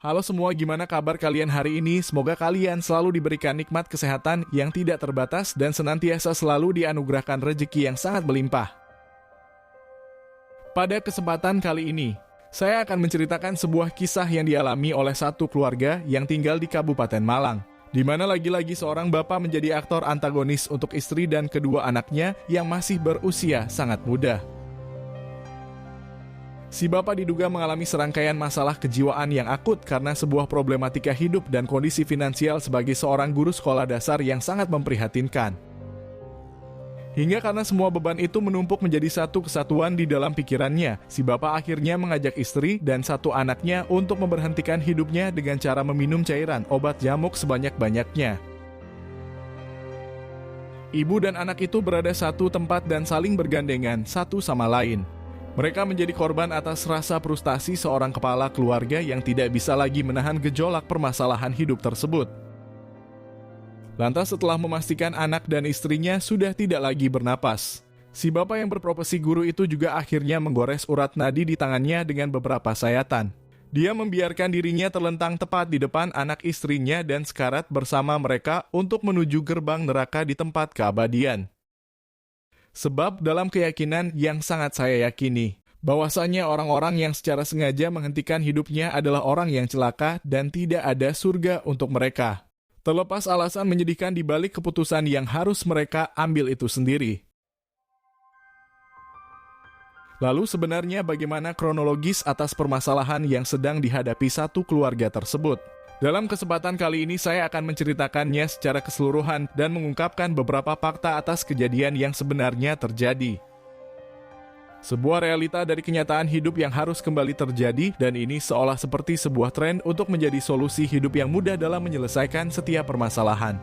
Halo semua, gimana kabar kalian hari ini? Semoga kalian selalu diberikan nikmat kesehatan yang tidak terbatas dan senantiasa selalu dianugerahkan rezeki yang sangat melimpah. Pada kesempatan kali ini, saya akan menceritakan sebuah kisah yang dialami oleh satu keluarga yang tinggal di Kabupaten Malang, di mana lagi-lagi seorang bapak menjadi aktor antagonis untuk istri dan kedua anaknya yang masih berusia sangat muda. Si bapak diduga mengalami serangkaian masalah kejiwaan yang akut karena sebuah problematika hidup dan kondisi finansial sebagai seorang guru sekolah dasar yang sangat memprihatinkan. Hingga karena semua beban itu menumpuk menjadi satu kesatuan di dalam pikirannya, si bapak akhirnya mengajak istri dan satu anaknya untuk memberhentikan hidupnya dengan cara meminum cairan obat nyamuk sebanyak-banyaknya. Ibu dan anak itu berada satu tempat dan saling bergandengan satu sama lain. Mereka menjadi korban atas rasa frustasi seorang kepala keluarga yang tidak bisa lagi menahan gejolak permasalahan hidup tersebut. Lantas setelah memastikan anak dan istrinya sudah tidak lagi bernapas, si bapak yang berprofesi guru itu juga akhirnya menggores urat nadi di tangannya dengan beberapa sayatan. Dia membiarkan dirinya terlentang tepat di depan anak istrinya dan sekarat bersama mereka untuk menuju gerbang neraka di tempat keabadian. Sebab dalam keyakinan yang sangat saya yakini, bahwasanya orang-orang yang secara sengaja menghentikan hidupnya adalah orang yang celaka dan tidak ada surga untuk mereka. Terlepas alasan menyedihkan di balik keputusan yang harus mereka ambil itu sendiri. Lalu sebenarnya bagaimana kronologis atas permasalahan yang sedang dihadapi satu keluarga tersebut? Dalam kesempatan kali ini saya akan menceritakannya secara keseluruhan dan mengungkapkan beberapa fakta atas kejadian yang sebenarnya terjadi. Sebuah realita dari kenyataan hidup yang harus kembali terjadi dan ini seolah seperti sebuah tren untuk menjadi solusi hidup yang mudah dalam menyelesaikan setiap permasalahan.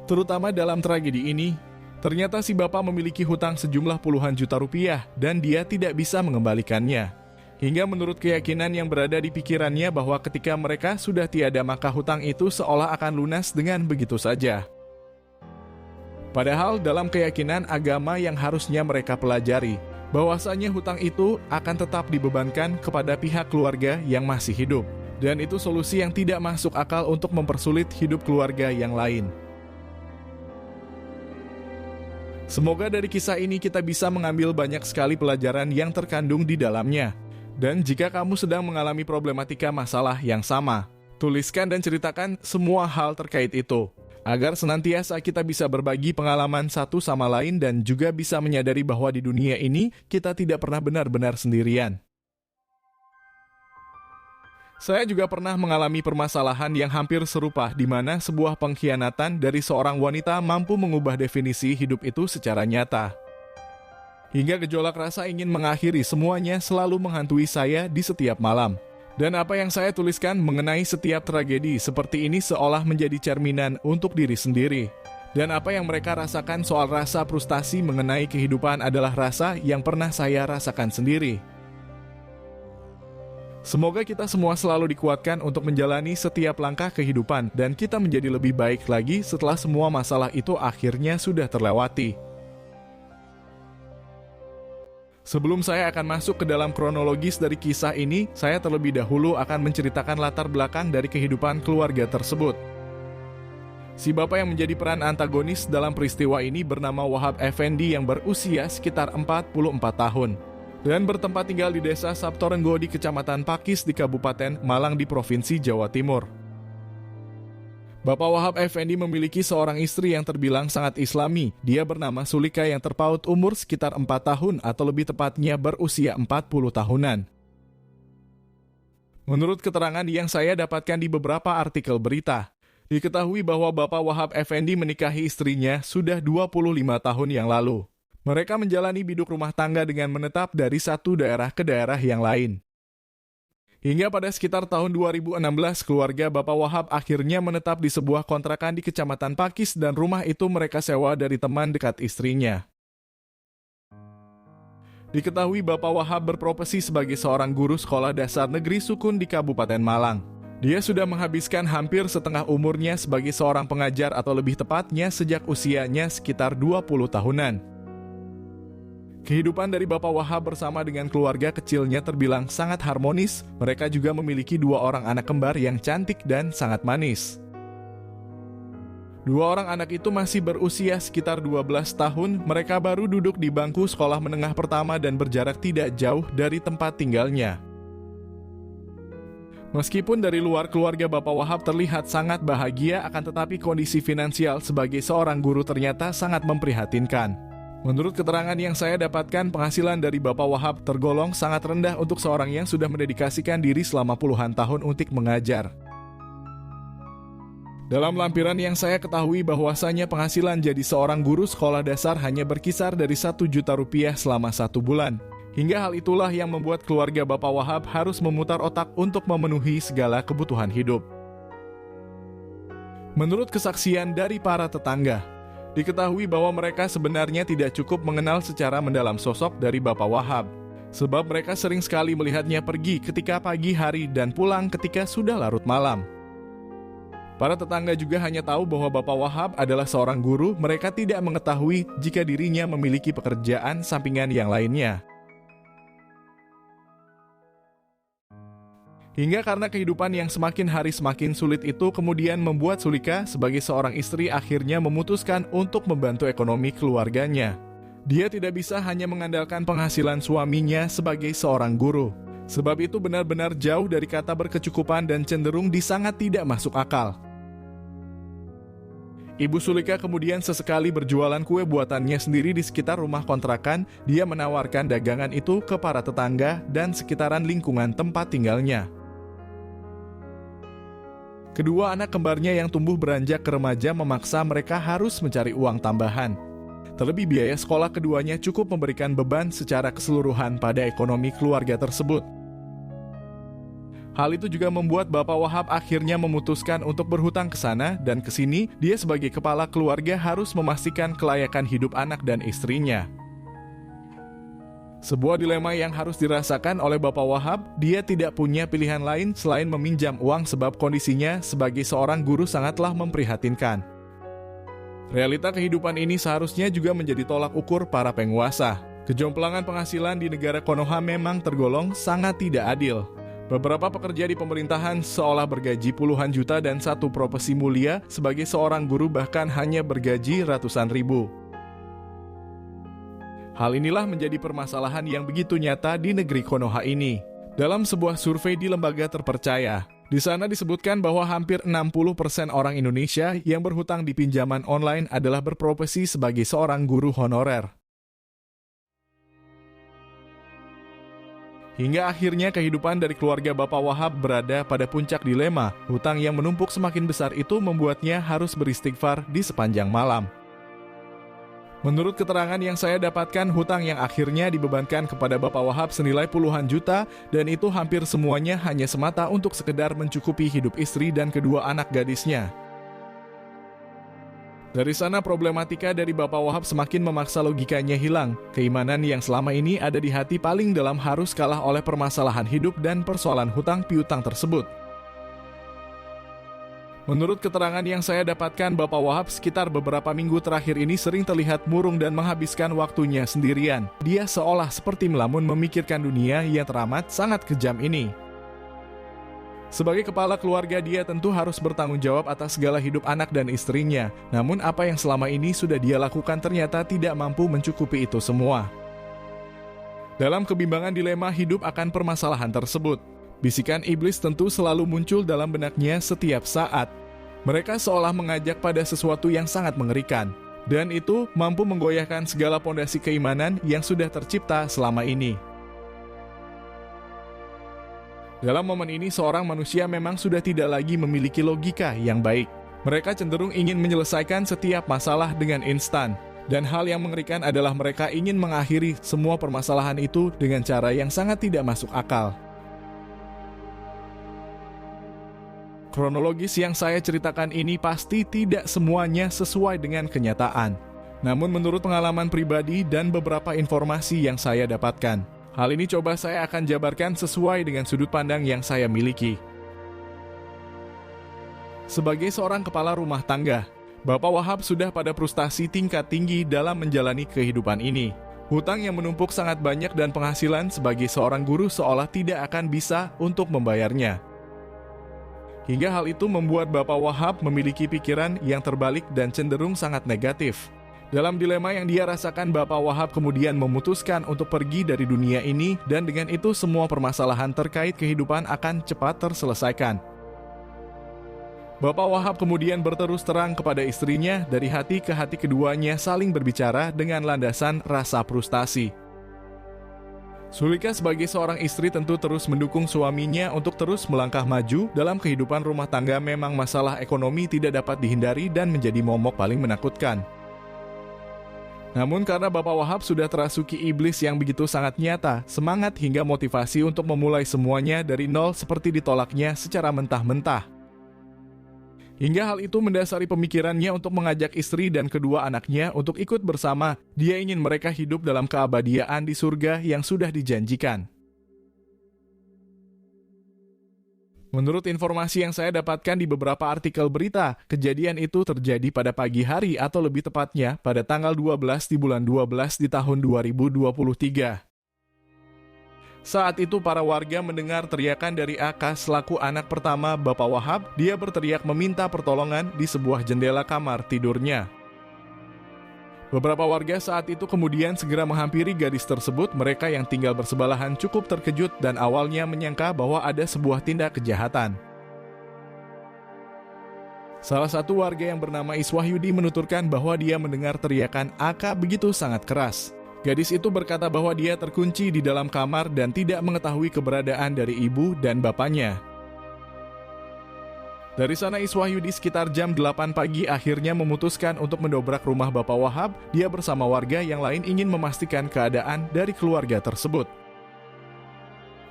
Terutama dalam tragedi ini, ternyata si bapak memiliki hutang sejumlah puluhan juta rupiah dan dia tidak bisa mengembalikannya. Hingga menurut keyakinan yang berada di pikirannya bahwa ketika mereka sudah tiada maka hutang itu seolah akan lunas dengan begitu saja. Padahal dalam keyakinan agama yang harusnya mereka pelajari, bahwasanya hutang itu akan tetap dibebankan kepada pihak keluarga yang masih hidup. Dan itu solusi yang tidak masuk akal untuk mempersulit hidup keluarga yang lain. Semoga dari kisah ini kita bisa mengambil banyak sekali pelajaran yang terkandung di dalamnya. Dan jika kamu sedang mengalami problematika masalah yang sama, tuliskan dan ceritakan semua hal terkait itu, agar senantiasa kita bisa berbagi pengalaman satu sama lain dan juga bisa menyadari bahwa di dunia ini kita tidak pernah benar-benar sendirian. Saya juga pernah mengalami permasalahan yang hampir serupa di mana sebuah pengkhianatan dari seorang wanita mampu mengubah definisi hidup itu secara nyata. Hingga gejolak rasa ingin mengakhiri semuanya selalu menghantui saya di setiap malam. Dan apa yang saya tuliskan mengenai setiap tragedi seperti ini seolah menjadi cerminan untuk diri sendiri. Dan apa yang mereka rasakan soal rasa frustasi mengenai kehidupan adalah rasa yang pernah saya rasakan sendiri. Semoga kita semua selalu dikuatkan untuk menjalani setiap langkah kehidupan dan kita menjadi lebih baik lagi setelah semua masalah itu akhirnya sudah terlewati. Sebelum saya akan masuk ke dalam kronologis dari kisah ini, saya terlebih dahulu akan menceritakan latar belakang dari kehidupan keluarga tersebut. Si bapak yang menjadi peran antagonis dalam peristiwa ini bernama Wahab Effendi yang berusia sekitar 44 tahun dan bertempat tinggal di desa Sabtorenggo di Kecamatan Pakis di Kabupaten Malang di Provinsi Jawa Timur. Bapak Wahab Effendi memiliki seorang istri yang terbilang sangat islami. Dia bernama Sulika yang terpaut umur sekitar 4 tahun atau lebih tepatnya berusia 40 tahunan. Menurut keterangan yang saya dapatkan di beberapa artikel berita, diketahui bahwa Bapak Wahab Effendi menikahi istrinya sudah 25 tahun yang lalu. Mereka menjalani biduk rumah tangga dengan menetap dari satu daerah ke daerah yang lain. Hingga pada sekitar tahun 2016, keluarga Bapak Wahab akhirnya menetap di sebuah kontrakan di Kecamatan Pakis dan rumah itu mereka sewa dari teman dekat istrinya. Diketahui Bapak Wahab berprofesi sebagai seorang guru sekolah dasar negeri Sukun di Kabupaten Malang. Dia sudah menghabiskan hampir setengah umurnya sebagai seorang pengajar atau lebih tepatnya sejak usianya sekitar 20 tahunan. Kehidupan dari Bapak Wahab bersama dengan keluarga kecilnya terbilang sangat harmonis. Mereka juga memiliki 2 orang anak kembar yang cantik dan sangat manis. 2 orang anak itu masih berusia sekitar 12 tahun. Mereka baru duduk di bangku sekolah menengah pertama dan berjarak tidak jauh dari tempat tinggalnya. Meskipun dari luar keluarga Bapak Wahab terlihat sangat bahagia, akan tetapi kondisi finansial sebagai seorang guru ternyata sangat memprihatinkan. Menurut keterangan yang saya dapatkan, penghasilan dari Bapak Wahab tergolong sangat rendah untuk seorang yang sudah mendedikasikan diri selama puluhan tahun untuk mengajar. Dalam lampiran yang saya ketahui bahwasanya penghasilan jadi seorang guru sekolah dasar hanya berkisar dari 1 juta rupiah selama 1 bulan. Hingga hal itulah yang membuat keluarga Bapak Wahab harus memutar otak untuk memenuhi segala kebutuhan hidup. Menurut kesaksian dari para tetangga, diketahui bahwa mereka sebenarnya tidak cukup mengenal secara mendalam sosok dari Bapak Wahab, sebab mereka sering sekali melihatnya pergi ketika pagi hari dan pulang ketika sudah larut malam. Para tetangga juga hanya tahu bahwa Bapak Wahab adalah seorang guru. Mereka tidak mengetahui jika dirinya memiliki pekerjaan sampingan yang lainnya. Hingga karena kehidupan yang semakin hari semakin sulit itu kemudian membuat Sulika sebagai seorang istri akhirnya memutuskan untuk membantu ekonomi keluarganya. Dia tidak bisa hanya mengandalkan penghasilan suaminya sebagai seorang guru. Sebab itu benar-benar jauh dari kata berkecukupan dan cenderung sangat tidak masuk akal. Ibu Sulika kemudian sesekali berjualan kue buatannya sendiri di sekitar rumah kontrakan. Dia menawarkan dagangan itu ke para tetangga dan sekitaran lingkungan tempat tinggalnya. Kedua anak kembarnya yang tumbuh beranjak ke remaja memaksa mereka harus mencari uang tambahan. Terlebih biaya sekolah keduanya cukup memberikan beban secara keseluruhan pada ekonomi keluarga tersebut. Hal itu juga membuat Bapak Wahab akhirnya memutuskan untuk berhutang ke sana dan ke sini. Dia sebagai kepala keluarga harus memastikan kelayakan hidup anak dan istrinya. Sebuah dilema yang harus dirasakan oleh Bapak Wahab. Dia tidak punya pilihan lain selain meminjam uang sebab kondisinya sebagai seorang guru sangatlah memprihatinkan. Realita kehidupan ini seharusnya juga menjadi tolak ukur para penguasa. Kejomplangan penghasilan di negara Konoha memang tergolong sangat tidak adil. Beberapa pekerja di pemerintahan seolah bergaji puluhan juta dan satu profesi mulia sebagai seorang guru bahkan hanya bergaji ratusan ribu. Hal inilah menjadi permasalahan yang begitu nyata di negeri Konoha ini. Dalam sebuah survei di lembaga terpercaya, di sana disebutkan bahwa hampir 60% orang Indonesia yang berhutang di pinjaman online adalah berprofesi sebagai seorang guru honorer. Hingga akhirnya kehidupan dari keluarga Bapak Wahab berada pada puncak dilema. Hutang yang menumpuk semakin besar itu membuatnya harus beristighfar di sepanjang malam. Menurut keterangan yang saya dapatkan, hutang yang akhirnya dibebankan kepada Bapak Wahab senilai puluhan juta dan itu hampir semuanya hanya semata untuk sekedar mencukupi hidup istri dan kedua anak gadisnya. Dari sana problematika dari Bapak Wahab semakin memaksa logikanya hilang. Keimanan yang selama ini ada di hati paling dalam harus kalah oleh permasalahan hidup dan persoalan hutang piutang tersebut. Menurut keterangan yang saya dapatkan, Bapak Wahab sekitar beberapa minggu terakhir ini sering terlihat murung dan menghabiskan waktunya sendirian. Dia seolah seperti melamun memikirkan dunia yang teramat sangat kejam ini. Sebagai kepala keluarga, dia tentu harus bertanggung jawab atas segala hidup anak dan istrinya. Namun apa yang selama ini sudah dia lakukan ternyata tidak mampu mencukupi itu semua. Dalam kebimbangan dilema hidup akan permasalahan tersebut, bisikan iblis tentu selalu muncul dalam benaknya setiap saat. Mereka seolah mengajak pada sesuatu yang sangat mengerikan, dan itu mampu menggoyahkan segala pondasi keimanan yang sudah tercipta selama ini. Dalam momen ini, seorang manusia memang sudah tidak lagi memiliki logika yang baik. Mereka cenderung ingin menyelesaikan setiap masalah dengan instan. Dan hal yang mengerikan adalah mereka ingin mengakhiri semua permasalahan itu dengan cara yang sangat tidak masuk akal. Kronologis yang saya ceritakan ini pasti tidak semuanya sesuai dengan kenyataan. Namun menurut pengalaman pribadi dan beberapa informasi yang saya dapatkan, hal ini coba saya akan jabarkan sesuai dengan sudut pandang yang saya miliki. Sebagai seorang kepala rumah tangga, Bapak Wahab sudah pada frustasi tingkat tinggi dalam menjalani kehidupan ini. Hutang yang menumpuk sangat banyak dan penghasilan sebagai seorang guru seolah tidak akan bisa untuk membayarnya. Hingga hal itu membuat Bapak Wahab memiliki pikiran yang terbalik dan cenderung sangat negatif. Dalam dilema yang dia rasakan, Bapak Wahab kemudian memutuskan untuk pergi dari dunia ini dan dengan itu semua permasalahan terkait kehidupan akan cepat terselesaikan. Bapak Wahab kemudian berterus terang kepada istrinya, dari hati ke hati keduanya saling berbicara dengan landasan rasa frustasi. Sulika sebagai seorang istri tentu terus mendukung suaminya untuk terus melangkah maju dalam kehidupan rumah tangga. Memang masalah ekonomi tidak dapat dihindari dan menjadi momok paling menakutkan. Namun karena Bapak Wahab sudah terasuki iblis yang begitu sangat nyata, semangat hingga motivasi untuk memulai semuanya dari nol seperti ditolaknya secara mentah-mentah. Hingga hal itu mendasari pemikirannya untuk mengajak istri dan kedua anaknya untuk ikut bersama. Dia ingin mereka hidup dalam keabadian di surga yang sudah dijanjikan. Menurut informasi yang saya dapatkan di beberapa artikel berita, kejadian itu terjadi pada pagi hari atau lebih tepatnya pada tanggal 12 di bulan 12 di tahun 2023. Saat itu para warga mendengar teriakan dari AK selaku anak pertama Bapak Wahab. Dia berteriak meminta pertolongan di sebuah jendela kamar tidurnya. Beberapa warga saat itu kemudian segera menghampiri gadis tersebut. Mereka yang tinggal bersebelahan cukup terkejut dan awalnya menyangka bahwa ada sebuah tindak kejahatan. Salah satu warga yang bernama Iswahyudi menuturkan bahwa dia mendengar teriakan AK begitu sangat keras. Gadis itu berkata bahwa dia terkunci di dalam kamar dan tidak mengetahui keberadaan dari ibu dan bapaknya. Dari sana Iswahyudi sekitar jam 8 pagi akhirnya memutuskan untuk mendobrak rumah Bapak Wahab. Dia bersama warga yang lain ingin memastikan keadaan dari keluarga tersebut.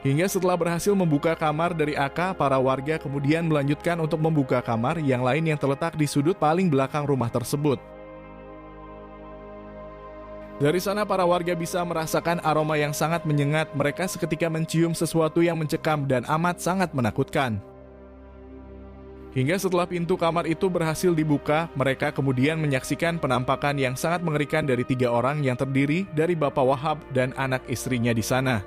Hingga setelah berhasil membuka kamar dari AK, para warga kemudian melanjutkan untuk membuka kamar yang lain yang terletak di sudut paling belakang rumah tersebut. Dari sana para warga bisa merasakan aroma yang sangat menyengat. Mereka seketika mencium sesuatu yang mencekam dan amat sangat menakutkan. Hingga setelah pintu kamar itu berhasil dibuka, mereka kemudian menyaksikan penampakan yang sangat mengerikan dari 3 orang yang terdiri dari Bapak Wahab dan anak istrinya di sana.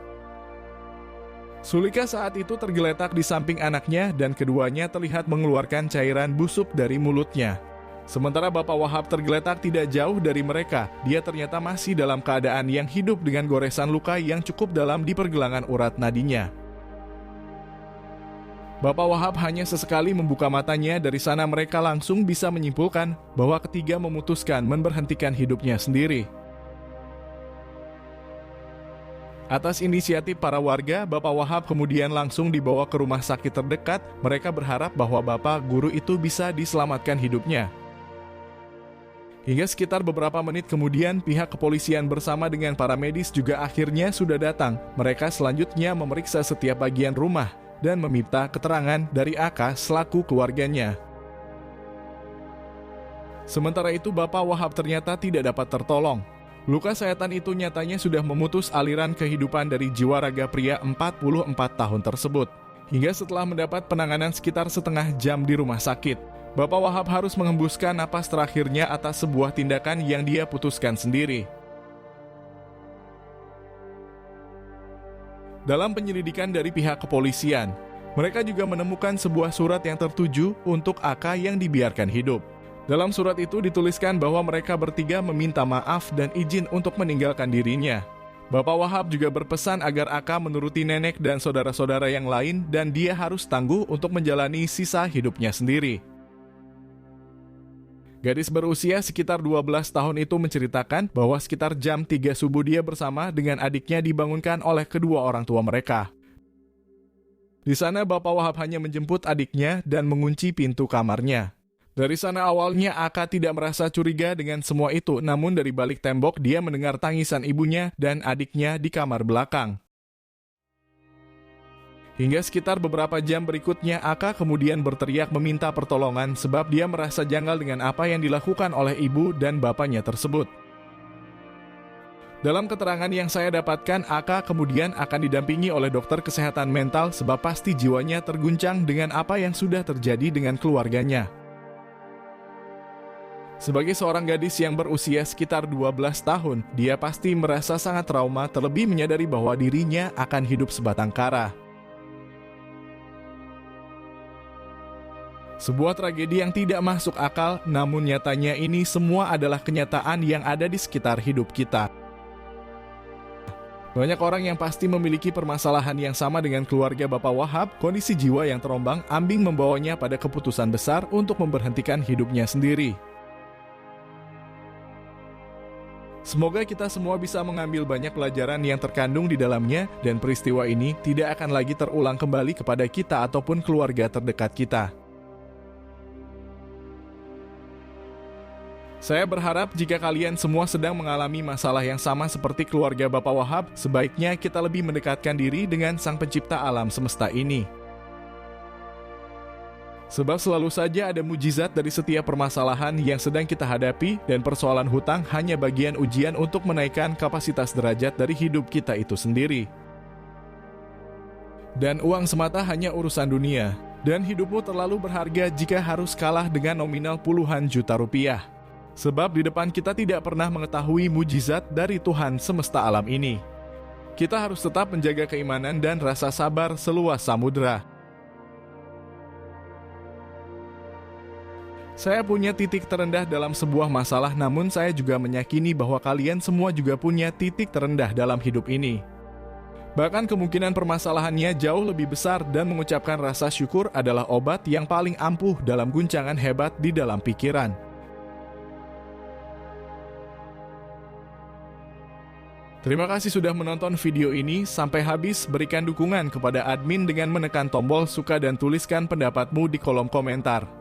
Sulika saat itu tergeletak di samping anaknya dan keduanya terlihat mengeluarkan cairan busuk dari mulutnya. Sementara Bapak Wahab tergeletak tidak jauh dari mereka. Dia ternyata masih dalam keadaan yang hidup dengan goresan luka yang cukup dalam di pergelangan urat nadinya. Bapak Wahab hanya sesekali membuka matanya. Dari sana mereka langsung bisa menyimpulkan bahwa ketiga memutuskan memberhentikan hidupnya sendiri. Atas inisiatif para warga, Bapak Wahab kemudian langsung dibawa ke rumah sakit terdekat. Mereka berharap bahwa Bapak guru itu bisa diselamatkan hidupnya. Hingga sekitar beberapa menit kemudian, pihak kepolisian bersama dengan para medis juga akhirnya sudah datang. Mereka selanjutnya memeriksa setiap bagian rumah dan meminta keterangan dari AK selaku keluarganya. Sementara itu, Bapak Wahab ternyata tidak dapat tertolong. Luka sayatan itu nyatanya sudah memutus aliran kehidupan dari jiwa raga pria 44 tahun tersebut. Hingga setelah mendapat penanganan sekitar setengah jam di rumah sakit, Bapak Wahab harus menghembuskan napas terakhirnya atas sebuah tindakan yang dia putuskan sendiri. Dalam penyelidikan dari pihak kepolisian, mereka juga menemukan sebuah surat yang tertuju untuk AK yang dibiarkan hidup. Dalam surat itu dituliskan bahwa mereka bertiga meminta maaf dan izin untuk meninggalkan dirinya. Bapak Wahab juga berpesan agar AK menuruti nenek dan saudara-saudara yang lain dan dia harus tangguh untuk menjalani sisa hidupnya sendiri. Gadis berusia sekitar 12 tahun itu menceritakan bahwa sekitar jam 3 subuh dia bersama dengan adiknya dibangunkan oleh kedua orang tua mereka. Di sana Bapak Wahab hanya menjemput adiknya dan mengunci pintu kamarnya. Dari sana awalnya AK tidak merasa curiga dengan semua itu, namun dari balik tembok dia mendengar tangisan ibunya dan adiknya di kamar belakang. Hingga sekitar beberapa jam berikutnya, AK kemudian berteriak meminta pertolongan sebab dia merasa janggal dengan apa yang dilakukan oleh ibu dan bapaknya tersebut. Dalam keterangan yang saya dapatkan, AK kemudian akan didampingi oleh dokter kesehatan mental sebab pasti jiwanya terguncang dengan apa yang sudah terjadi dengan keluarganya. Sebagai seorang gadis yang berusia sekitar 12 tahun, dia pasti merasa sangat trauma, terlebih menyadari bahwa dirinya akan hidup sebatang kara. Sebuah tragedi yang tidak masuk akal, namun nyatanya ini semua adalah kenyataan yang ada di sekitar hidup kita. Banyak orang yang pasti memiliki permasalahan yang sama dengan keluarga Bapak Wahab. Kondisi jiwa yang terombang-ambing membawanya pada keputusan besar untuk memberhentikan hidupnya sendiri. Semoga kita semua bisa mengambil banyak pelajaran yang terkandung di dalamnya, dan peristiwa ini tidak akan lagi terulang kembali kepada kita ataupun keluarga terdekat kita. Saya berharap jika kalian semua sedang mengalami masalah yang sama seperti keluarga Bapak Wahab, sebaiknya kita lebih mendekatkan diri dengan Sang Pencipta alam semesta ini. Sebab selalu saja ada mujizat dari setiap permasalahan yang sedang kita hadapi, dan persoalan hutang hanya bagian ujian untuk menaikkan kapasitas derajat dari hidup kita itu sendiri. Dan uang semata hanya urusan dunia, dan hidupmu terlalu berharga jika harus kalah dengan nominal puluhan juta rupiah. Sebab di depan kita tidak pernah mengetahui mujizat dari Tuhan semesta alam ini. Kita harus tetap menjaga keimanan dan rasa sabar seluas samudera. Saya punya titik terendah dalam sebuah masalah, namun saya juga meyakini bahwa kalian semua juga punya titik terendah dalam hidup ini. Bahkan kemungkinan permasalahannya jauh lebih besar, dan mengucapkan rasa syukur adalah obat yang paling ampuh dalam guncangan hebat di dalam pikiran. Terima kasih sudah menonton video ini sampai habis. Berikan dukungan kepada admin dengan menekan tombol suka dan tuliskan pendapatmu di kolom komentar.